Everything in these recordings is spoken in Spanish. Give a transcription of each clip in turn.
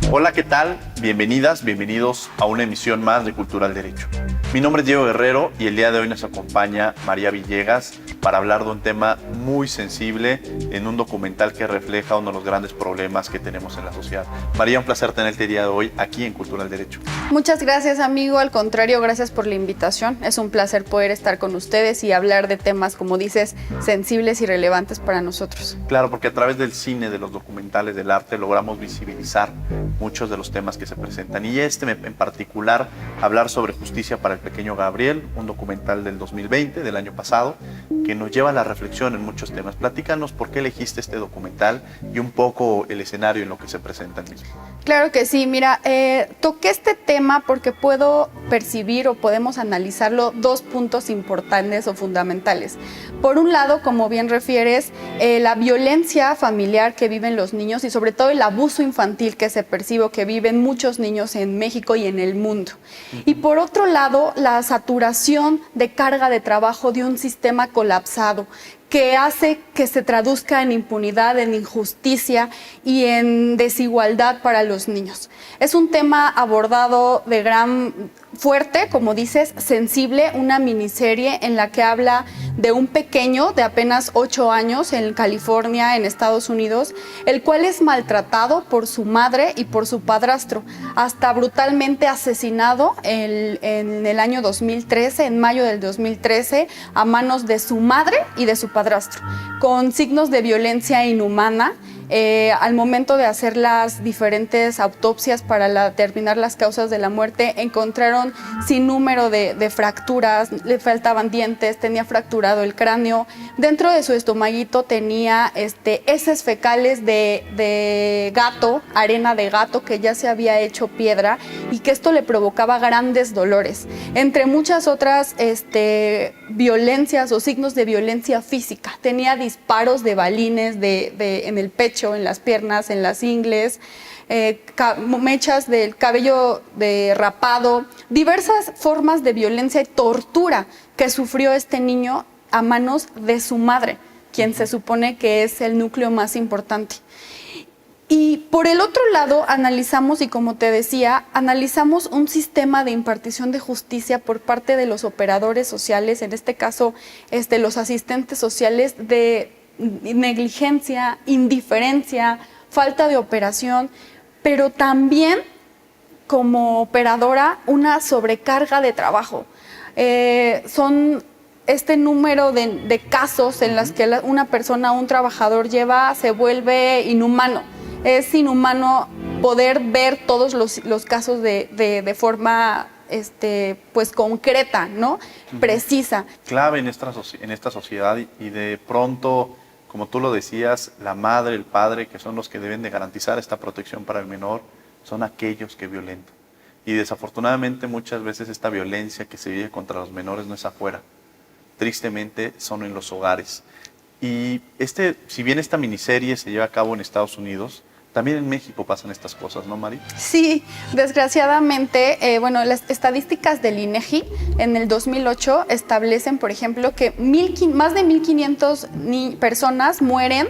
Hola, ¿qué tal? Bienvenidas, bienvenidos a una emisión más de Cultura al Derecho. Mi nombre es Diego Guerrero y el día de hoy nos acompaña María Villegas para hablar de un tema muy sensible en un documental que refleja uno de los grandes problemas que tenemos en la sociedad. María, un placer tenerte el día de hoy aquí en Cultura al Derecho. Muchas gracias, amigo. Al contrario, gracias por la invitación. Es un placer poder estar con ustedes y hablar de temas, como dices, sensibles y relevantes para nosotros. Claro, porque a través del cine, de los documentales, del arte, logramos visibilizar muchos de los temas que se presentan. Y en particular, hablar sobre Justicia para el Pequeño Gabriel, un documental del 2020, del año pasado, que nos lleva a la reflexión en muchos temas. Platícanos por qué elegiste este documental y un poco el escenario en lo que se presenta el mismo. Claro que sí, mira, toqué este tema porque puedo percibir o podemos analizarlo dos puntos importantes o fundamentales. Por un lado, como bien refieres, la violencia familiar que viven los niños y sobre todo el abuso infantil que se percibe o que viven muchos niños en México y en el mundo. Y por otro lado, la saturación de carga de trabajo de un sistema colapsado que hace que se traduzca en impunidad, en injusticia y en desigualdad para los niños. Es un tema abordado de gran fuerte, como dices, sensible, una miniserie en la que habla de un pequeño de apenas 8 años en California, en Estados Unidos, el cual es maltratado por su madre y por su padrastro, hasta brutalmente asesinado en el año 2013, en mayo del 2013, a manos de su madre y de su padrastro, con signos de violencia inhumana. Al momento de hacer las diferentes autopsias para determinar las causas de la muerte, encontraron sin número de fracturas, le faltaban dientes, tenía fracturado el cráneo. Dentro de su estomaguito tenía heces fecales de gato, arena de gato que ya se había hecho piedra y que esto le provocaba grandes dolores. Entre muchas otras violencias o signos de violencia física. Tenía disparos de balines en el pecho, en las piernas, en las ingles, mechas del cabello rapado, diversas formas de violencia y tortura que sufrió este niño a manos de su madre, quien se supone que es el núcleo más importante. Y por el otro lado analizamos, y como te decía, analizamos un sistema de impartición de justicia por parte de los operadores sociales, en este caso los asistentes sociales, de negligencia, indiferencia, falta de operación, pero también como operadora una sobrecarga de trabajo. Son número de casos en los que una persona, un trabajador se vuelve inhumano. Es inhumano poder ver todos los casos de forma pues concreta, ¿no? Precisa. Clave en esta sociedad y de pronto, como tú lo decías, la madre, el padre, que son los que deben de garantizar esta protección para el menor, son aquellos que violentan. Y desafortunadamente muchas veces esta violencia que se vive contra los menores no es afuera. Tristemente son en los hogares. Y si bien esta miniserie se lleva a cabo en Estados Unidos, también en México pasan estas cosas, ¿no, Mari? Sí, desgraciadamente, las estadísticas del INEGI en el 2008 establecen, por ejemplo, que más de 1,500 personas mueren,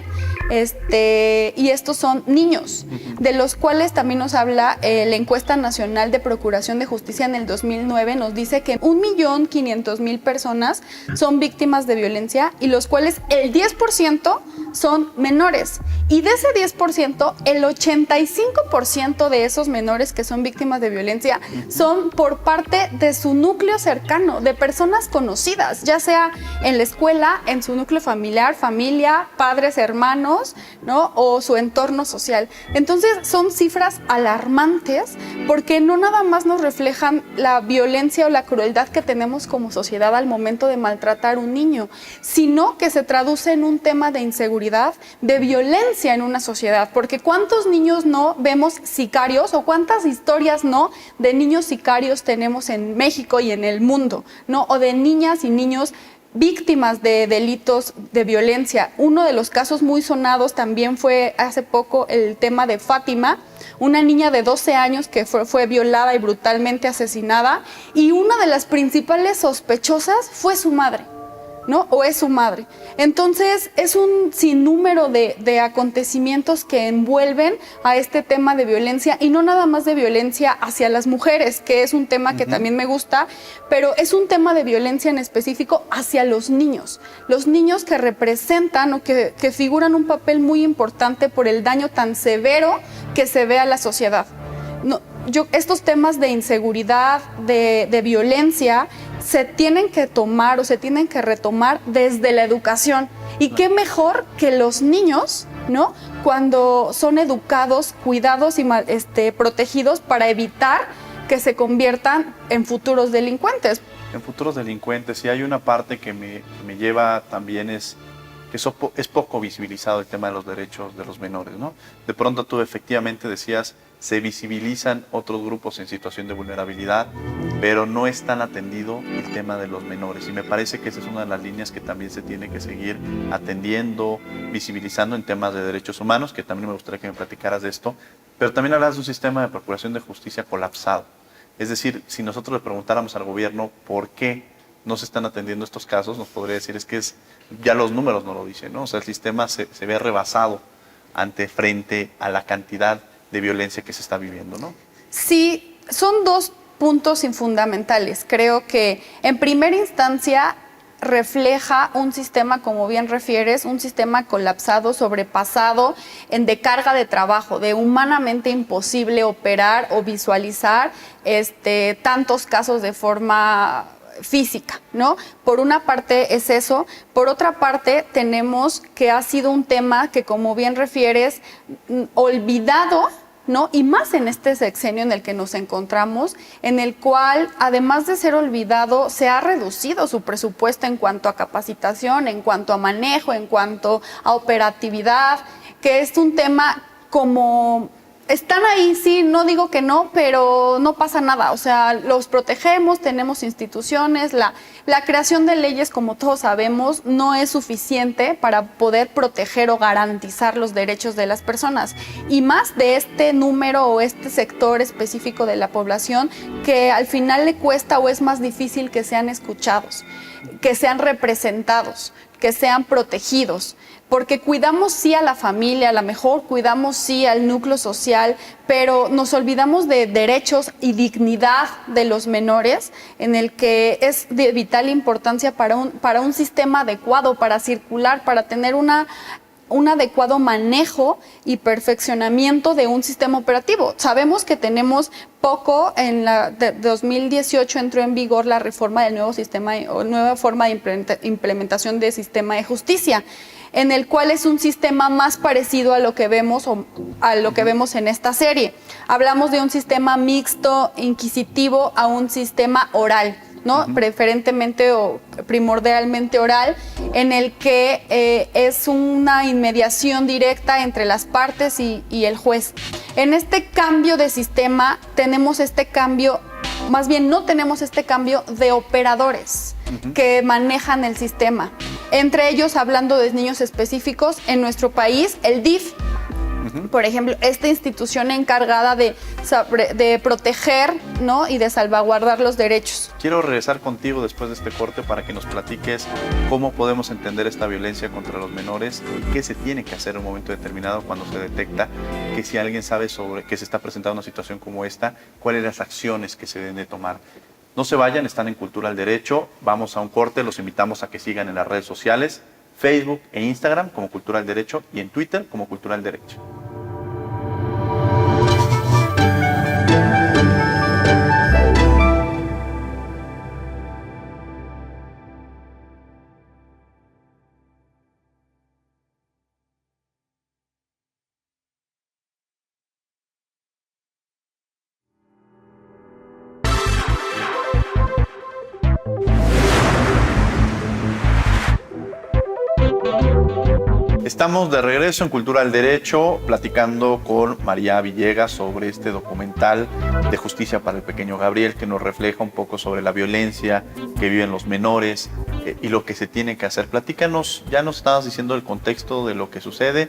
y estos son niños, de los cuales también nos habla la encuesta nacional de Procuración de Justicia en el 2009, nos dice que 1,500,000 personas son víctimas de violencia y los cuales el 10% son menores. Y de ese 10%, el 85% de esos menores que son víctimas de violencia son por parte de su núcleo cercano, de personas conocidas, ya sea en la escuela, en su núcleo familiar, familia, padres, hermanos, ¿no? O su entorno social. Entonces son cifras alarmantes porque no nada más nos reflejan la violencia o la crueldad que tenemos como sociedad al momento de maltratar a un niño, sino que se traduce en un tema de inseguridad, de violencia en una sociedad, porque ¿cuántos niños no vemos sicarios o cuántas historias no de niños sicarios tenemos en México y en el mundo, ¿no? O de niñas y niños víctimas de delitos de violencia. Uno de los casos muy sonados también fue hace poco el tema de Fátima, una niña de 12 años que fue violada y brutalmente asesinada, y una de las principales sospechosas fue su madre, ¿no? O es su madre. Entonces, es un sinnúmero de acontecimientos que envuelven a este tema de violencia, y no nada más de violencia hacia las mujeres, que es un tema que también me gusta, pero es un tema de violencia en específico hacia los niños que representan o que figuran un papel muy importante por el daño tan severo que se ve a la sociedad. No, estos temas de inseguridad, de violencia, se tienen que tomar o se tienen que retomar desde la educación. Y qué mejor que los niños, ¿no? Cuando son educados, cuidados y protegidos para evitar que se conviertan en futuros delincuentes. En futuros delincuentes, y hay una parte que me lleva también es que es poco visibilizado el tema de los derechos de los menores, ¿no? De pronto tú efectivamente decías, se visibilizan otros grupos en situación de vulnerabilidad, pero no es tan atendido el tema de los menores. Y me parece que esa es una de las líneas que también se tiene que seguir atendiendo, visibilizando en temas de derechos humanos, que también me gustaría que me platicaras de esto, pero también hablas de un sistema de procuración de justicia colapsado. Es decir, si nosotros le preguntáramos al gobierno por qué no se están atendiendo estos casos, nos podría decir ya los números no lo dicen, ¿no? O sea, el sistema se ve rebasado frente a la cantidad de violencia que se está viviendo, ¿no? Sí, son dos puntos fundamentales. Creo que en primera instancia refleja un sistema, como bien refieres, un sistema colapsado, sobrepasado, de carga de trabajo, de humanamente imposible operar o visualizar tantos casos de forma física, ¿no? Por una parte es eso, por otra parte tenemos que ha sido un tema que, como bien refieres, olvidado, ¿no? Y más en este sexenio en el que nos encontramos, en el cual, además de ser olvidado, se ha reducido su presupuesto en cuanto a capacitación, en cuanto a manejo, en cuanto a operatividad, que es un tema como... Están ahí, sí, no digo que no, pero no pasa nada. O sea, los protegemos, tenemos instituciones, la creación de leyes, como todos sabemos, no es suficiente para poder proteger o garantizar los derechos de las personas. Y más de este número o este sector específico de la población que al final le cuesta o es más difícil que sean escuchados, que sean representados, que sean protegidos. Porque cuidamos sí a la familia, a lo mejor cuidamos sí al núcleo social, pero nos olvidamos de derechos y dignidad de los menores, en el que es de vital importancia para un sistema adecuado, para circular, para tener un adecuado manejo y perfeccionamiento de un sistema operativo. Sabemos que tenemos poco, en 2018 entró en vigor la reforma del nuevo sistema o nueva forma de implementación del sistema de justicia, en el cual es un sistema más parecido a lo que vemos en esta serie. Hablamos de un sistema mixto, inquisitivo, a un sistema oral, ¿no? Preferentemente o primordialmente oral, en el que es una inmediación directa entre las partes y el juez. En este cambio de sistema tenemos no tenemos este cambio de operadores que manejan el sistema. Entre ellos, hablando de niños específicos, en nuestro país, el DIF, por ejemplo, esta institución encargada de proteger, ¿no? Y de salvaguardar los derechos. Quiero regresar contigo después de este corte para que nos platiques cómo podemos entender esta violencia contra los menores y qué se tiene que hacer en un momento determinado cuando se detecta que si alguien sabe sobre que se está presentando una situación como esta, cuáles son las acciones que se deben de tomar. No se vayan, están en Cultura al Derecho. Vamos a un corte, los invitamos a que sigan en las redes sociales, Facebook e Instagram como Cultura del Derecho y en Twitter como Cultura del Derecho. Estamos de regreso en Cultura del Derecho platicando con María Villegas sobre este documental de Justicia para el Pequeño Gabriel que nos refleja un poco sobre la violencia que viven los menores y lo que se tiene que hacer. Platícanos, ya nos estabas diciendo el contexto de lo que sucede,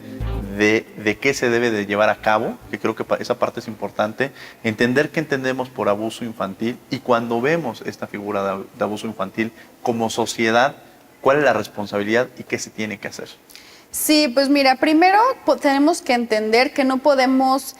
de qué se debe de llevar a cabo, que creo que esa parte es importante, entender qué entendemos por abuso infantil y cuando vemos esta figura de abuso infantil como sociedad, cuál es la responsabilidad y qué se tiene que hacer. Sí, pues mira, primero tenemos que entender que no podemos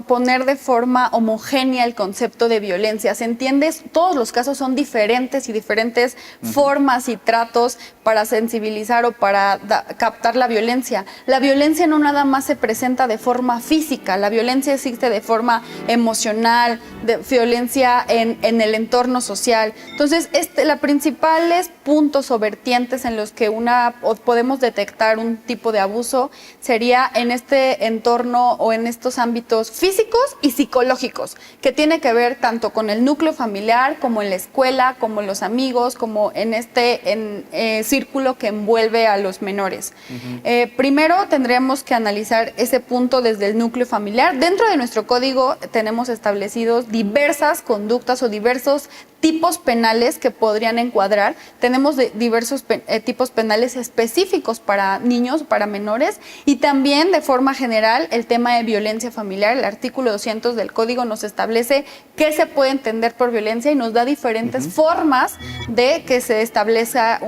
poner de forma homogénea el concepto de violencia. ¿Se entiende? Todos los casos son diferentes y diferentes formas y tratos para sensibilizar o para captar la violencia. La violencia no nada más se presenta de forma física, la violencia existe de forma emocional, de violencia en el entorno social. Entonces, los principales puntos o vertientes en los que podemos detectar un tipo de abuso sería en este entorno o en estos ámbitos físicos y psicológicos, que tiene que ver tanto con el núcleo familiar, como en la escuela, como en los amigos, como en este círculo que envuelve a los menores. Primero tendremos que analizar ese punto desde el núcleo familiar. Dentro de nuestro código tenemos establecidos diversas conductas o diversos tipos penales que podrían encuadrar. Tenemos diversos tipos penales específicos para niños, para menores, y también de forma general el tema de violencia familiar. El artículo 200 del código nos establece qué se puede entender por violencia y nos da diferentes formas de que se establezca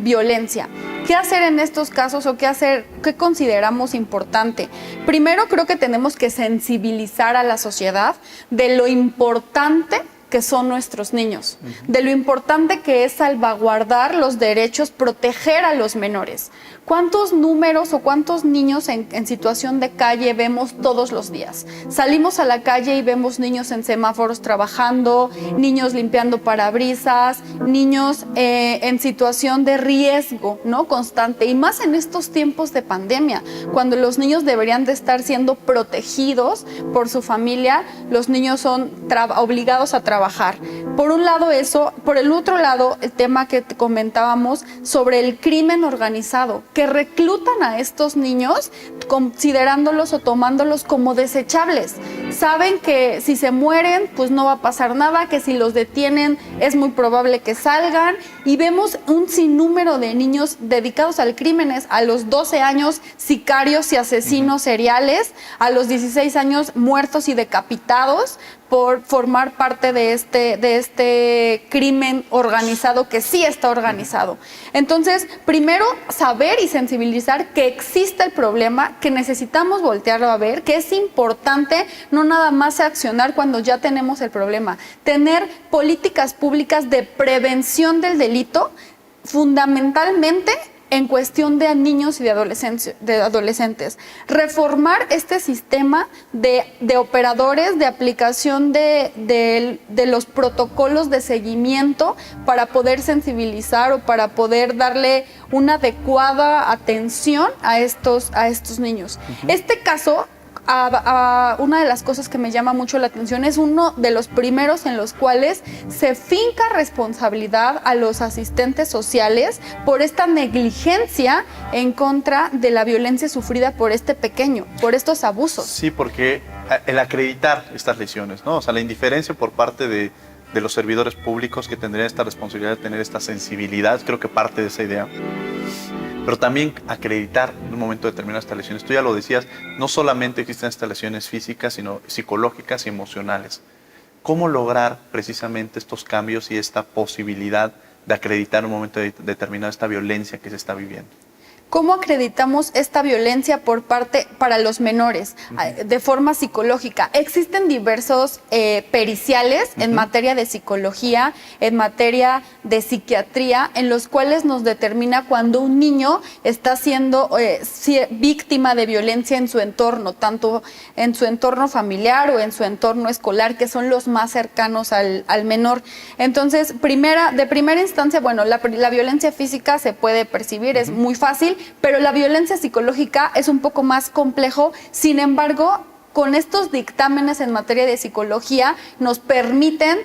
violencia. ¿Qué hacer en estos casos o qué consideramos importante? Primero, creo que tenemos que sensibilizar a la sociedad de lo importante que son nuestros niños, de lo importante que es salvaguardar los derechos, proteger a los menores. ¿Cuántos números o cuántos niños en situación de calle vemos todos los días? Salimos a la calle y vemos niños en semáforos trabajando, niños limpiando parabrisas, niños en situación de riesgo, ¿no? Constante, y más en estos tiempos de pandemia, cuando los niños deberían de estar siendo protegidos por su familia, los niños son obligados a trabajar. Por un lado eso, por el otro lado el tema que comentábamos sobre el crimen organizado, que reclutan a estos niños considerándolos o tomándolos como desechables. Saben que si se mueren pues no va a pasar nada, que si los detienen es muy probable que salgan, y vemos un sinnúmero de niños dedicados al crímenes, a los 12 años sicarios y asesinos seriales, a los 16 años muertos y decapitados por formar parte de este crimen organizado, que sí está organizado. Entonces, primero, saber y sensibilizar que existe el problema, que necesitamos voltearlo a ver, que es importante no nada más accionar cuando ya tenemos el problema, tener políticas públicas de prevención del delito, fundamentalmente en cuestión de niños y de adolescentes. Reformar este sistema de operadores, de aplicación de los protocolos de seguimiento para poder sensibilizar o para poder darle una adecuada atención a estos niños. Este caso, una de las cosas que me llama mucho la atención es uno de los primeros en los cuales se finca responsabilidad a los asistentes sociales por esta negligencia en contra de la violencia sufrida por este pequeño, por estos abusos. Sí, porque el acreditar estas lesiones, ¿no? O sea, la indiferencia por parte de los servidores públicos que tendrían esta responsabilidad de tener esta sensibilidad, creo que parte de esa idea. Pero también acreditar en un momento determinado estas lesiones. Tú ya lo decías, no solamente existen estas lesiones físicas, sino psicológicas y emocionales. ¿Cómo lograr precisamente estos cambios y esta posibilidad de acreditar en un momento determinado esta violencia que se está viviendo? ¿Cómo acreditamos esta violencia para los menores de forma psicológica? Existen diversos periciales en materia de psicología, en materia de psiquiatría, en los cuales nos determina cuando un niño está siendo víctima de violencia en su entorno, tanto en su entorno familiar o en su entorno escolar, que son los más cercanos al menor. Entonces, de primera instancia, bueno, la violencia física se puede percibir, es muy fácil, pero la violencia psicológica es un poco más complejo. Sin embargo, con estos dictámenes en materia de psicología nos permiten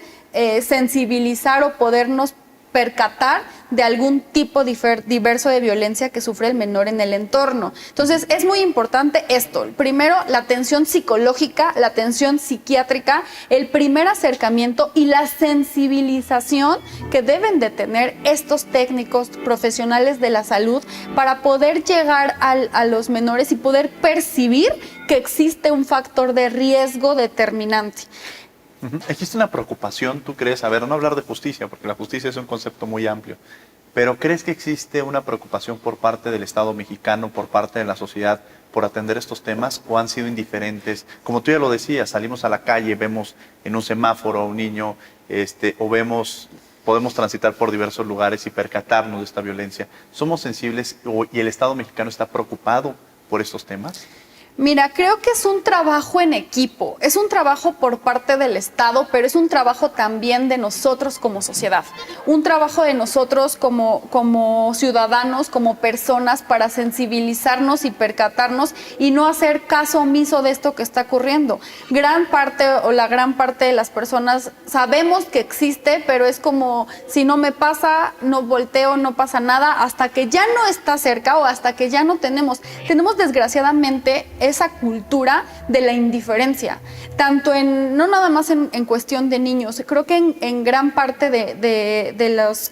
sensibilizar o podernos percatar de algún tipo diverso de violencia que sufre el menor en el entorno. Entonces, es muy importante esto. Primero, la atención psicológica, la atención psiquiátrica, el primer acercamiento y la sensibilización que deben de tener estos técnicos profesionales de la salud para poder llegar a los menores y poder percibir que existe un factor de riesgo determinante. ¿Existe una preocupación, tú crees? A ver, no hablar de justicia, porque la justicia es un concepto muy amplio, pero ¿crees que existe una preocupación por parte del Estado mexicano, por parte de la sociedad, por atender estos temas, o han sido indiferentes? Como tú ya lo decías, salimos a la calle, vemos en un semáforo a un niño, podemos transitar por diversos lugares y percatarnos de esta violencia. ¿Somos sensibles y el Estado mexicano está preocupado por estos temas? Mira, creo que es un trabajo en equipo, es un trabajo por parte del Estado, pero es un trabajo también de nosotros como sociedad, un trabajo de nosotros como ciudadanos, como personas, para sensibilizarnos y percatarnos y no hacer caso omiso de esto que está ocurriendo. La gran parte de las personas sabemos que existe, pero es como, si no me pasa, no volteo, no pasa nada, hasta que ya no está cerca o hasta que ya no tenemos desgraciadamente esa cultura de la indiferencia, no nada más en cuestión de niños, creo que en gran parte de los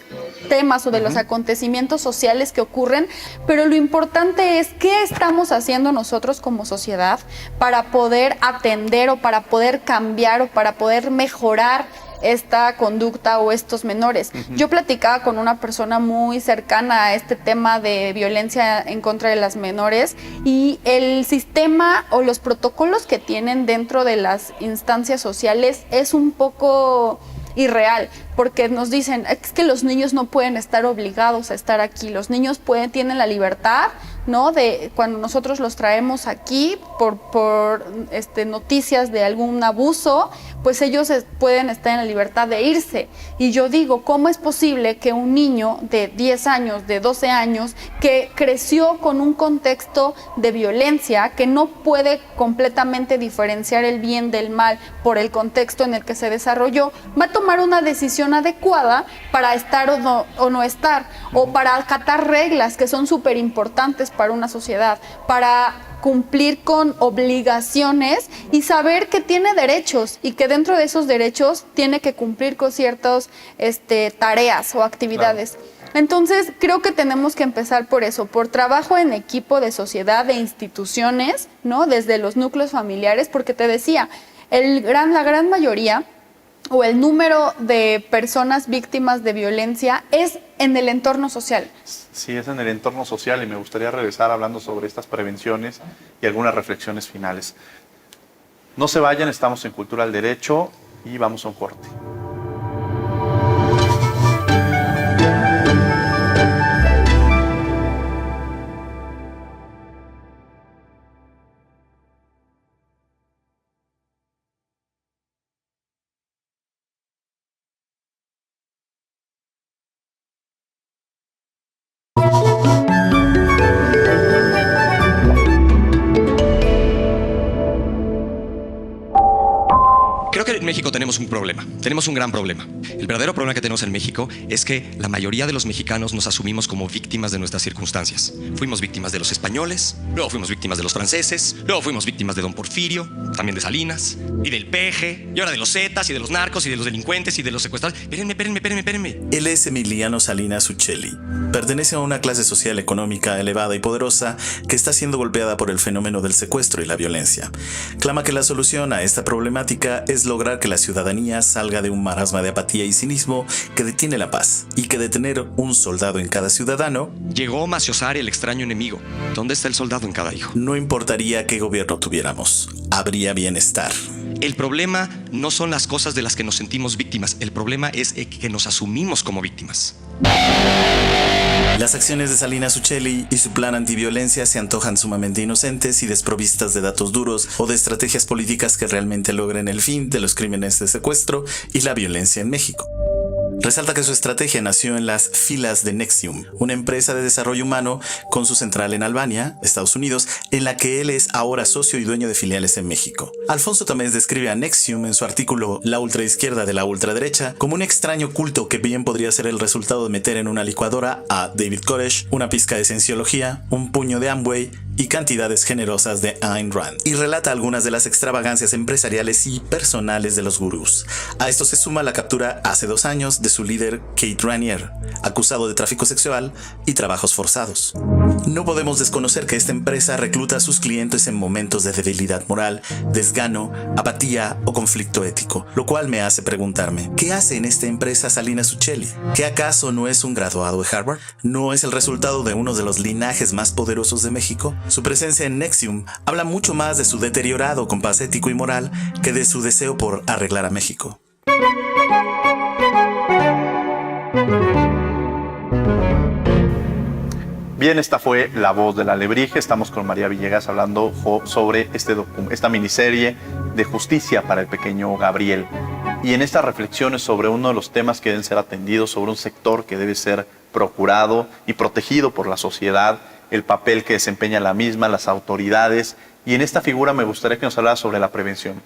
temas o de los acontecimientos sociales que ocurren, pero lo importante es qué estamos haciendo nosotros como sociedad para poder atender o para poder cambiar o para poder mejorar esta conducta o estos menores. Yo platicaba con una persona muy cercana a este tema de violencia en contra de las menores y el sistema o los protocolos que tienen dentro de las instancias sociales es un poco irreal, porque nos dicen, es que los niños no pueden estar obligados a estar aquí, los niños tienen la libertad, ¿no? De cuando nosotros los traemos aquí por noticias de algún abuso, pues ellos pueden estar en la libertad de irse. Y yo digo, ¿cómo es posible que un niño de 10 años, de 12 años, que creció con un contexto de violencia, que no puede completamente diferenciar el bien del mal por el contexto en el que se desarrolló, va a tomar una decisión adecuada para estar o no estar, o para acatar reglas que son súper importantes para una sociedad, para cumplir con obligaciones y saber que tiene derechos y que dentro de esos derechos tiene que cumplir con ciertas tareas o actividades? Claro. Entonces, creo que tenemos que empezar por eso, por trabajo en equipo de sociedad, de instituciones, ¿no? Desde los núcleos familiares, porque te decía, la gran mayoría o el número de personas víctimas de violencia es en el entorno social. Sí, es en el entorno social, y me gustaría regresar hablando sobre estas prevenciones y algunas reflexiones finales. No se vayan, estamos en Cultura al Derecho y vamos a un corte. Creo que en México tenemos un problema, tenemos un gran problema. El verdadero problema que tenemos en México es que la mayoría de los mexicanos nos asumimos como víctimas de nuestras circunstancias. Fuimos víctimas de los españoles, luego fuimos víctimas de los franceses, luego fuimos víctimas de Don Porfirio, también de Salinas, y del Peje, y ahora de los Zetas, y de los narcos, y de los delincuentes, y de los secuestrados. Espérenme. Él es Emiliano Salinas Uccelli. Pertenece a una clase social económica elevada y poderosa que está siendo golpeada por el fenómeno del secuestro y la violencia. Clama que la solución a esta problemática es lograr que las ciudadanía salga de un marasmo de apatía y cinismo que detiene la paz, y que de tener un soldado en cada ciudadano, Llegó Maciosar, el extraño enemigo. ¿Dónde está el soldado en cada hijo? no importaría qué gobierno tuviéramos, habría bienestar. El problema no son las cosas de las que nos sentimos víctimas. El problema es que nos asumimos como víctimas. Las acciones de Salinas Ucheli y su plan antiviolencia se antojan sumamente inocentes y desprovistas de datos duros o de estrategias políticas que realmente logren el fin de los crímenes de secuestro y la violencia en México. Resalta que su estrategia nació en las filas de Nexium, una empresa de desarrollo humano con su central en Albania, Estados Unidos, en la que él es ahora socio y dueño de filiales en México. Alfonso Tamés describe a Nexium en su artículo La ultraizquierda de la ultraderecha como un extraño culto que bien podría ser el resultado de meter en una licuadora a David Koresh, una pizca de cienciología, un puño de Amway y cantidades generosas de Ayn Rand, y relata algunas de las extravagancias empresariales y personales de los gurús. A esto se suma la captura hace 2 años de su líder Kate Raniere, acusado de tráfico sexual y trabajos forzados. No podemos desconocer que esta empresa recluta a sus clientes en momentos de debilidad moral, desgano, apatía o conflicto ético, lo cual me hace preguntarme, ¿qué hace en esta empresa Salinas Ucheli? ¿Qué acaso no es un graduado de Harvard? ¿No es el resultado de uno de los linajes más poderosos de México? Su presencia en Nexium habla mucho más de su deteriorado compás ético y moral que de su deseo por arreglar a México. Bien, esta fue La Voz del Alebrije. Estamos con María Villegas hablando sobre esta miniserie de justicia para el pequeño Gabriel. Y en estas reflexiones sobre uno de los temas que deben ser atendidos, sobre un sector que debe ser procurado y protegido por la sociedad, el papel que desempeña la misma, las autoridades. Y en esta figura me gustaría que nos hablara sobre la prevención.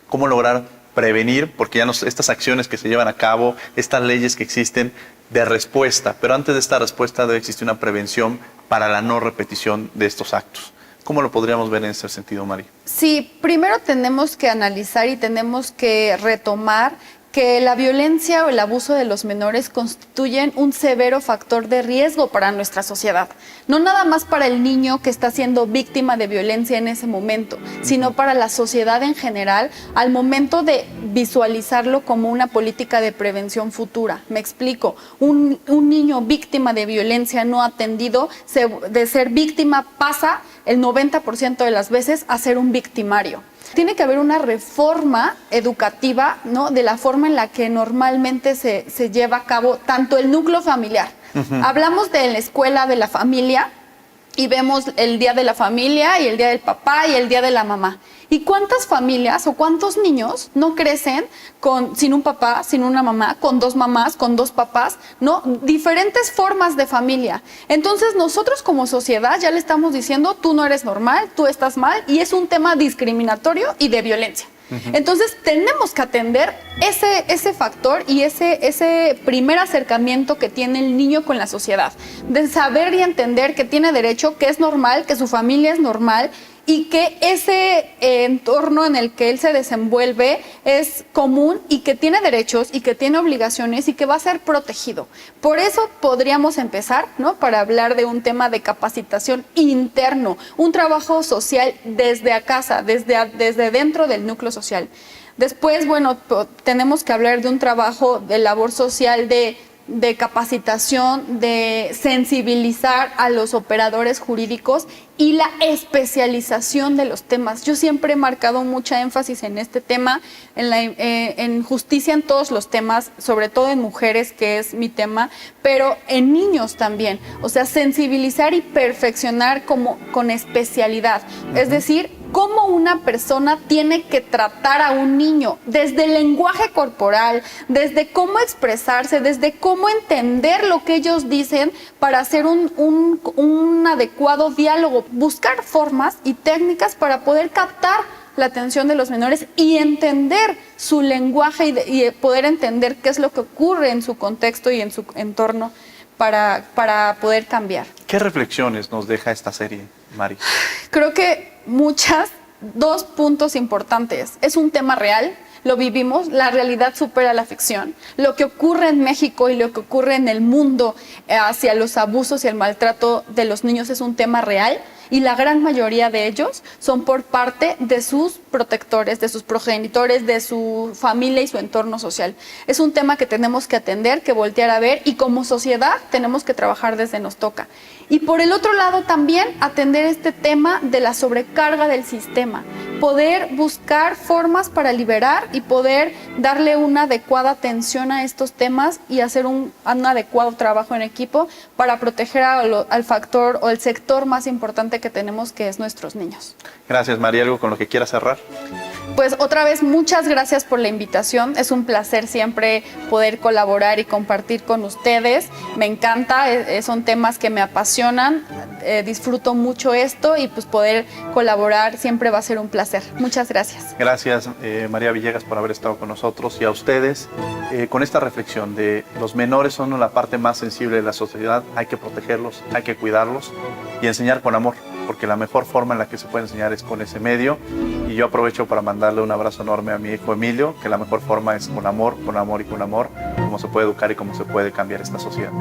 ¿Cómo lograr prevenir? Porque ya estas acciones que se llevan a cabo, estas leyes que existen de respuesta, pero antes de esta respuesta debe existir una prevención para la no repetición de estos actos. ¿Cómo lo podríamos ver en ese sentido, Mari? Sí, primero tenemos que analizar y tenemos que retomar que la violencia o el abuso de los menores constituyen un severo factor de riesgo para nuestra sociedad. No nada más para el niño que está siendo víctima de violencia en ese momento, sino para la sociedad en general al momento de visualizarlo como una política de prevención futura. Me explico, un niño víctima de violencia no atendido, de ser víctima pasa el 90% de las veces a ser un victimario. Tiene que haber una reforma educativa, ¿no?, de la forma en la que normalmente se lleva a cabo tanto el núcleo familiar. Hablamos de la escuela de la familia y vemos el día de la familia y el día del papá y el día de la mamá. ¿Y cuántas familias o cuántos niños no crecen sin un papá, sin una mamá, con 2 mamás, con 2 papás, ¿no? Diferentes formas de familia. Entonces nosotros como sociedad ya le estamos diciendo, tú no eres normal, tú estás mal, y es un tema discriminatorio y de violencia. Entonces tenemos que atender ese factor y ese primer acercamiento que tiene el niño con la sociedad, de saber y entender que tiene derecho, que es normal, que su familia es normal, y que ese entorno en el que él se desenvuelve es común y que tiene derechos y que tiene obligaciones y que va a ser protegido. Por eso podríamos empezar, ¿no?, para hablar de un tema de capacitación interno, un trabajo social desde casa, desde dentro del núcleo social. Después, bueno, tenemos que hablar de un trabajo de labor social de capacitación, de sensibilizar a los operadores jurídicos y la especialización de los temas. Yo siempre he marcado mucha énfasis en este tema, en justicia en todos los temas, sobre todo en mujeres, que es mi tema, pero en niños también. O sea, sensibilizar y perfeccionar con especialidad. Es decir, cómo una persona tiene que tratar a un niño, desde el lenguaje corporal, desde cómo expresarse, desde cómo entender lo que ellos dicen para hacer un adecuado diálogo, buscar formas y técnicas para poder captar la atención de los menores y entender su lenguaje y poder entender qué es lo que ocurre en su contexto y en su entorno para poder cambiar. ¿Qué reflexiones nos deja esta serie, Mari? Creo que muchas. 2 puntos importantes. Es un tema real, lo vivimos, la realidad supera la ficción. Lo que ocurre en México y lo que ocurre en el mundo hacia los abusos y el maltrato de los niños es un tema real y la gran mayoría de ellos son por parte de sus protectores, de sus progenitores, de su familia y su entorno social. Es un tema que tenemos que atender, que voltear a ver, y como sociedad tenemos que trabajar desde nos toca. Y por el otro lado también atender este tema de la sobrecarga del sistema, poder buscar formas para liberar y poder darle una adecuada atención a estos temas y hacer un adecuado trabajo en equipo para proteger al factor o el sector más importante que tenemos, que es nuestros niños. Gracias, María. ¿Algo con lo que quieras cerrar? Pues otra vez, muchas gracias por la invitación. Es un placer siempre poder colaborar y compartir con ustedes. Me encanta, son temas que me apasionan, disfruto mucho esto y pues poder colaborar siempre va a ser un placer. Muchas gracias. Gracias, María Villegas, por haber estado con nosotros, y a ustedes con esta reflexión de los menores son la parte más sensible de la sociedad. Hay que protegerlos, hay que cuidarlos y enseñar con amor, porque la mejor forma en la que se puede enseñar es con ese medio. Y yo aprovecho para mandarle un abrazo enorme a mi hijo Emilio, que la mejor forma es con amor y con amor, como se puede educar y cómo se puede cambiar esta sociedad.